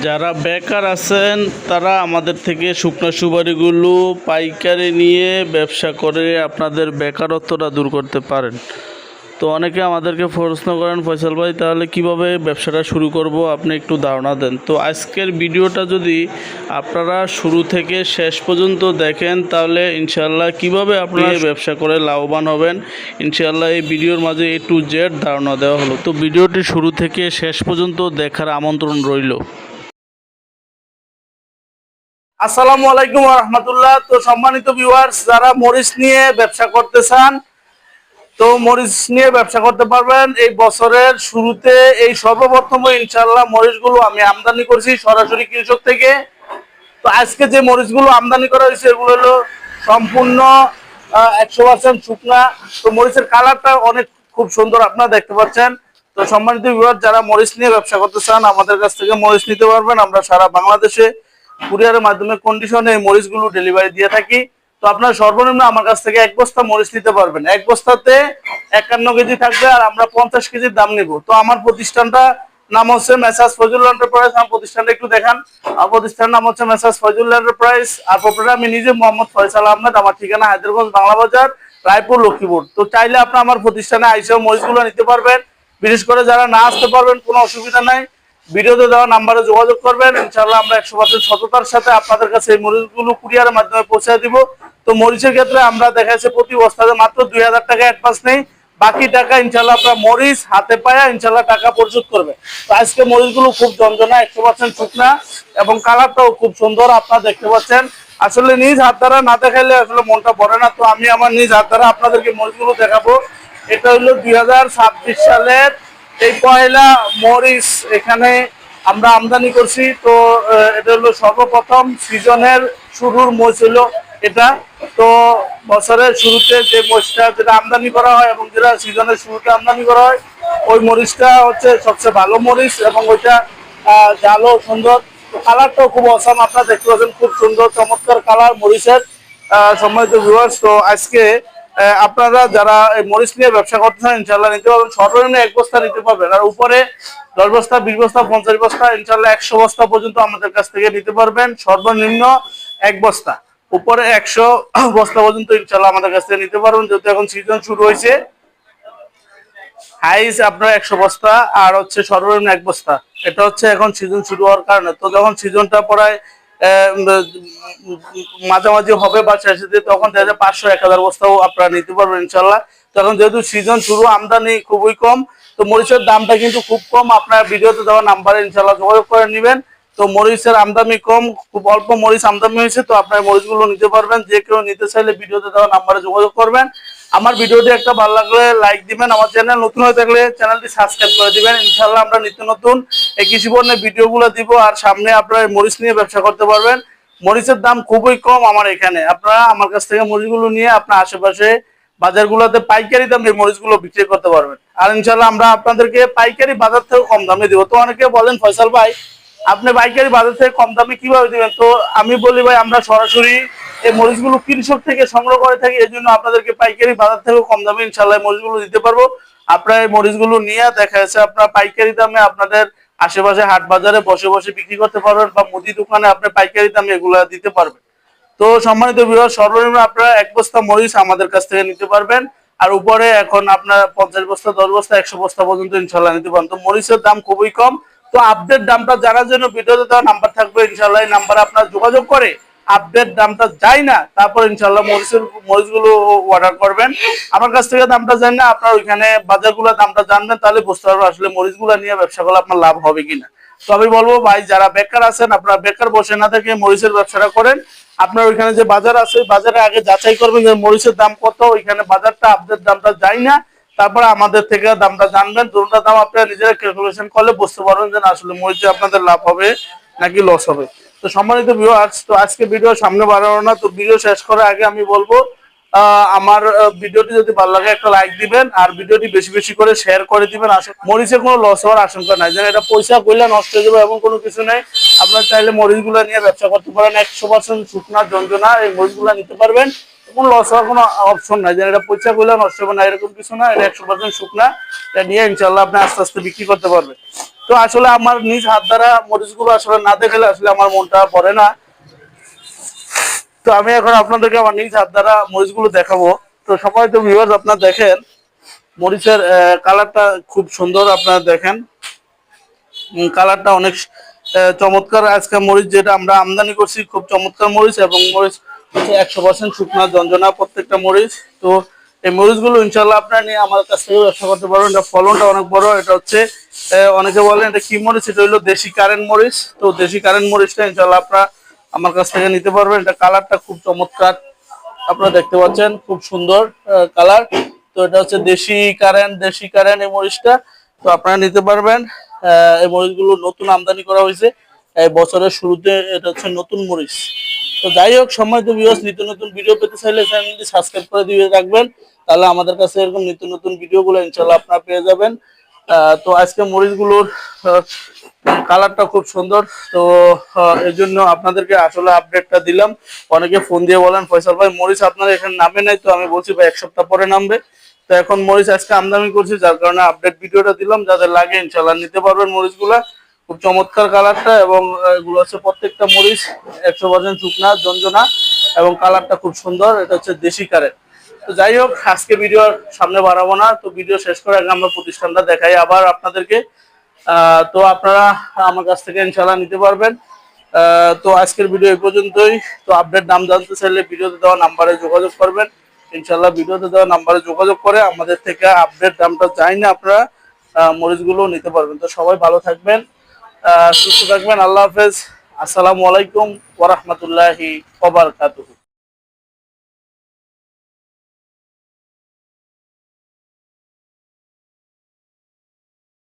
যারা বেকার আছেন তারা আমাদের থেকে শুকনো সুপারিগুলো পাইকারি নিয়ে ব্যবসা করে আপনাদের বেকারত্বটা দূর করতে পারেন। তো অনেকে আমাদেরকে প্রশ্ন করেন, ফয়সাল ভাই তাহলে কিভাবে ব্যবসাটা শুরু করব, আপনি একটু ধারণা দেন। তো আজকের ভিডিওটা যদি আপনারা শুরু থেকে শেষ পর্যন্ত দেখেন তাহলে ইনশাআল্লাহ কিভাবে আপনারা ব্যবসা করে লাভবান হবেন ইনশাআল্লাহ এই ভিডিওর মাঝে A to Z ধারণা দেওয়া হলো। তো ভিডিওটি শুরু থেকে শেষ পর্যন্ত দেখার আমন্ত্রণ রইল। আসসালামু আলাইকুম ওয়া রাহমাতুল্লাহ। তো সম্মানিত ভিউয়ার্স, যারা মরিচ নিয়ে ব্যবসা করতে চান তো মরিচ নিয়ে ব্যবসা করতে পারবেন। এই বছরের শুরুতে এই সর্বপ্রথম ইনশাআল্লাহ মরিচগুলো আমি আমদানি করছি সরাসরি কৃষক থেকে। তো আজকে যে মরিচগুলো আমদানি করা হয়েছে এগুলো হলো সম্পূর্ণ 100% শুকনা। তো মরিচের কালারটা অনেক খুব সুন্দর, আপনারা দেখতে পাচ্ছেন। তো সম্মানিত ভিউয়ার, যারা মরিচ নিয়ে ব্যবসা করতে চান আমাদের কাছ থেকে মরিচ নিতে পারবেন। আমরা সারা বাংলাদেশে কুরিয়ারের মাধ্যমে কন্ডিশনে এই মরিচগুলো ডেলিভারি দিয়ে থাকি। তো আপনারা সর্বনিম্ন আমার কাছ থেকে 1 বস্তা মরিচ নিতে পারবেন। 1 বস্তাতে 51 কেজি থাকবে আর আমরা 50 কেজির দাম নিব। তো আমার প্রতিষ্ঠানটা নাম হচ্ছে মেসার্স ফয়জুল এন্টারপ্রাইজ। আমার প্রতিষ্ঠানটা একটু দেখান। আমার প্রতিষ্ঠানের নাম হচ্ছে মেসার্স ফয়জুল এন্টারপ্রাইজ। আর প্রপারেটর আমি নিজে মোহাম্মদ ফয়সাল আহমেদ। আমার ঠিকানা হায়দ্রাবাদ বাংলা বাজার, রায়পুর, লক্ষ্মীপুর। তো চাইলে আপনি আমার প্রতিষ্ঠানে আইসা মরিচগুলো নিতে পারবেন। বিশেষ করে যারা না আসতে পারবেন কোনো অসুবিধা নাই, ভিডিওতে দেওয়া নাম্বারে যোগাযোগ করবেন। ইনশাআল্লাহ আমরা 100% সততার সাথে আপনাদের কাছে এই মরিচগুলো কুরিয়ারের মাধ্যমে পৌঁছে দিব। তো মরিচের ক্ষেত্রে আমরা দেখা যাচ্ছে প্রতি বস্তাতে মাত্র 2000 টাকা অ্যাডভান্স নেই, বাকি টাকা ইনশাআল্লাহ আপনারা মরিচ হাতে পায়া ইনশাআল্লাহ টাকা পরিশোধ করবে। তো আজকে মরিচগুলো খুব জমজনা, 100% শুকনা এবং কালারটাও খুব সুন্দর, আপনারা দেখতে পাচ্ছেন। আসলে নিজ হাত দ্বারা না দেখাইলে আসলে মনটা ভরে না। তো আমি আমার নিজ হাত দ্বারা আপনাদেরকে মরিচগুলো দেখাবো। এটা হলো 2026 সালের এই পয়লা মরিচ এখানে আমরা আমদানি করছি। তো এটা হলো সর্বপ্রথম সিজনের শুরুর মরিচ হলো এটা। তো বছরের শুরুতে যে মরিচটা যেটা আমদানি করা হয় এবং যেটা সিজনের শুরুতে আমদানি করা হয় ওই মরিচটা হচ্ছে সবচেয়ে ভালো মরিচ এবং ওইটা ঝালও সুন্দর। কালারটাও খুব অসাম, আপনারা দেখতে পাচ্ছেন, খুব সুন্দর চমৎকার কালার মরিচের। সম্মানিত ভিউয়ার্স, তো আজকে আপনারা যারা এই মরিচ নিয়ে ব্যবসা করতে চান ইনশাআল্লাহ নিতে পারবেন। সর্বনিম্ন 1 বস্তা নিতে পারবেন আর উপরে 10 বস্তা, 20 বস্তা, 50 বস্তা, ইনশাআল্লাহ 100 বস্তা পর্যন্ত আমাদের কাছ থেকে নিতে পারবেন। সর্বনিম্ন 1 বস্তা, উপরে 100 বস্তা পর্যন্ত ইনশাআল্লাহ আমাদের কাছ থেকে নিতে পারবেন। যেহেতু এখন সিজন শুরু হয়েছে, হাইস আপনার 100 বস্তা আর হচ্ছে সর্বনিম্ন 1 বস্তা। এটা হচ্ছে এখন সিজন শুরু হওয়ার কারণে। তো যখন সিজনটা পড়ায় মাঝামাঝি হবে বা শেষে দিয়ে তখন 500-1000 বস্তাও আপনারা নিতে পারবেন ইনশাল্লাহ। তখন যেহেতু সিজন শুরু, আমদানি খুবই কম, তো মরিচের দামটা কিন্তু খুব কম। আপনারা ভিডিওতে দেওয়া নাম্বারে ইনশাল্লাহ যোগাযোগ করে নেবেন। তো মরিচের আমদানি কম, খুব অল্প মরিচ আমদানি হয়েছে। তো আপনারা মরিচগুলো নিতে পারবেন। যে কেউ নিতে চাইলে ভিডিওতে দেওয়া নাম্বারে যোগাযোগ করবেন। আমার ভিডিওটি একটা ভালো লাগলে লাইক দিবেন। আমার চ্যানেল নতুন হয়ে থাকলে চ্যানেলটি সাবস্ক্রাইব করে দিবেন। ইনশাআল্লাহ আমরা নিত্য নতুন এই কৃষি পণ্যের ভিডিওগুলো দিব আর সামনে আপনারা মরিচ নিয়ে ব্যবসা করতে পারবেন। মরিচের দাম খুবই কম আমার এখানে। আপনারা আমার কাছ থেকে মরিচগুলো নিয়ে আপনার আশেপাশে বাজারগুলোতে পাইকারি দামে মরিচগুলো বিক্রি করতে পারবেন। আর ইনশাআল্লাহ আমরা আপনাদেরকে পাইকারি বাজার থেকে কম দামে দিব। তো অনেকে বলেন, ফয়সাল ভাই আপনি পাইকারি বাজার থেকে কম দামে কিভাবে দিবেন? তো আমি বলি ভাই, আমরা সরাসরি এই মরিচগুলো কৃষক থেকে সংগ্রহ করে থাকি, এই জন্য আপনাদেরকে পাইকারি বাজার থেকে কম দামে ইনশাআল্লাহ মরিচগুলো দিতে পারবো। আপনারা এই মরিচগুলো নিয়ে দেখা যাচ্ছে আপনারা পাইকারি দামে আপনাদের আশেপাশে হাট বাজারে বসে বসে বিক্রি করতে পারবেন বা মুদি দোকানে আপনি পাইকারি দামে এগুলো দিতে পারবেন। তো সম্মানিত ভিউয়ার, সর্বনিম্ন আপনারা 1 বস্তা মরিচ আমাদের কাছ থেকে নিতে পারবেন আর উপরে এখন আপনার 50 বস্তা, 10 বস্তা, 100 বস্তা পর্যন্ত ইনশাআল্লাহ নিতে পারেন। তো মরিচের দাম খুবই কম। তো আপডেট দামটা জানার জন্য ভিডিওতে দেওয়া নাম্বার থাকবে, ইনশাআল্লাহ এই নাম্বারে আপনারা যোগাযোগ করে আপডেট দামটা যাই না তারপর ইনশাআল্লাহ মরিচগুলো অর্ডার করবেন। আমার কাছ থেকে দামটা জানেন না, আপনার ওইখানে বাজারগুলোর দামটা জানবেন, তাহলে বুঝতে পারবেন আসলে মরিচগুলো নিয়ে ব্যবসা করলে আপনার লাভ হবে কিনা। তো আমি বলবো ভাই, যারা বেকার আছেন আপনারা বেকার বসে না থেকে মরিচের ব্যবসাটা করেন। আপনার ওইখানে যে বাজার আছে বাজারে আগে যাচাই করবেন যে মরিচের দাম কত, ওইখানে বাজারটা আপডেট দামটা যাই না তারপরে আমাদের থেকে দামটা জানবেন। দুটোটা দাম আপনারা নিজেরা ক্যালকুলেশন করলে বুঝতে পারবেন যে আসলে মরিচে আপনাদের লাভ হবে নাকি লস হবে। তো সম্মানিত ভিউয়ার্স, তো আজকে ভিডিও সামনে বাড়ানো না। তো ভিডিও শেষ করার আগে আমি বলবো আমার ভিডিওটি যদি ভালো লাগে একটা লাইক দিবেন আর ভিডিওটি বেশি বেশি করে শেয়ার করে দিবেন। আসলে মরিচে কোনো লস হওয়ার আশঙ্কা নাই, যেন এটা পয়সা কইলে নষ্ট হয়ে যাবে এমন কোনো কিছু নেই। আপনারা চাইলে মরিচগুলো নিয়ে ব্যবসা করতে পারেন। 100% শুকনা জঞ্জনা এই মরিচগুলো নিতে পারবেন। কোনো লস হওয়ার কোনো অপশন নাই, যেন এটা পয়সা কইলে নষ্ট হবে না এরকম কিছু না। এটা 100% শুকনা, এটা নিয়ে ইনশাআল্লাহ আপনি আস্তে আস্তে বিক্রি করতে পারবেন। তো আসলে আমার নিজ হাত দ্বারা মরিচগুলো আসলে না দেখলে আসলে আমার মনটা ভরে না। তো আমি এখন আপনাদেরকে আমার নিজ হাত দ্বারা মরিচগুলো দেখাবো। তো সবাই তো ভিউয়ার্স আপনারা দেখেন মরিচের কালারটা খুব সুন্দর, আপনারা দেখেন কালারটা অনেক চমৎকার। আজকে মরিচ যেটা আমরা আমদানি করছি খুব চমৎকার মরিচ, এবং মরিচ হচ্ছে 100% শুকনা ঝনঝনা প্রত্যেকটা মরিচ। তো এই মরিচগুলো ইনশাল্লাহ আপনারা নিয়ে আমার কাছ থেকে ব্যবসা করতে পারবেন। এটা ফলনটা অনেক বড়। এটা হচ্ছে অনেকে বলেন এটা কি মরিচ, এটা হলো দেশি কারেন্ট মরিচ। তো দেশি কারেন্ট মরিচটা ইনশাল্লাহ আপনারা আমার কাছ থেকে নিতে পারবেন। এটা কালারটা খুব চমৎকার, আপনারা দেখতে পাচ্ছেন খুব সুন্দর কালার। তো এটা হচ্ছে দেশি কারেন্ট এই মরিচটা। তো আপনারা নিতে পারবেন। এই মরিচগুলো নতুন আমদানি করা হয়েছে এই বছরের শুরুতে, এটা হচ্ছে নতুন মরিচ। তো যাই হোক, সম্মানিত ভিউয়ার্স, নিত্য নতুন ভিডিও পেতে চাইলে চ্যানেলটি সাবস্ক্রাইব করে দিয়ে রাখবেন, তাহলে আমাদের কাছে এরকম নিত্য নতুন ভিডিওগুলো ইনশাল্লাহ আপনারা পেয়ে যাবেন। তো আজকে মরিচগুলোর কালারটা খুব সুন্দর। তো এই জন্য আপনাদেরকে আসলে আপডেটটা দিলাম। অনেকে ফোন দিয়ে বলেন ফয়সাল ভাই মরিচ আপনার এখানে নামে নাই। তো আমি বলছি ভাই 1 সপ্তাহ পরে নামবে। তো এখন মরিচ আজকে আমদানি করছি, যার কারণে আপডেট ভিডিওটা দিলাম। যাদের লাগে ইনশাল্লাহ নিতে পারবেন মরিচগুলা। খুব চমৎকার কালারটা, এবং এগুলো হচ্ছে প্রত্যেকটা মরিচ 100% শুকনা ঝনঝনা, এবং কালারটা খুব সুন্দর। এটা হচ্ছে দেশি কারেন্ট। তো যাই হোক, আজকে ভিডিওর সামনে বাড়াবো না। তো ভিডিও শেষ করে আগে আমরা প্রতিষ্ঠানটা দেখাই আবার আপনাদেরকে। তো আপনারা আমার কাছ থেকে ইনশাল্লাহ নিতে পারবেন। তো আজকের ভিডিও এই পর্যন্তই। তো আপডেট দাম জানতে চাইলে ভিডিওতে দেওয়া নাম্বারে যোগাযোগ করবেন। ইনশাল্লাহ ভিডিওতে দেওয়া নাম্বারে যোগাযোগ করে আমাদের থেকে আপডেট দামটা চাই না আপনারা মরিচগুলো নিতে পারবেন। তো সবাই ভালো থাকবেন, সুস্থ থাকবেন। আল্লাহ হাফেজ। আসসালামু আলাইকুম ওয়া রাহমাতুল্লাহি ওয়া বারাকাতুহু।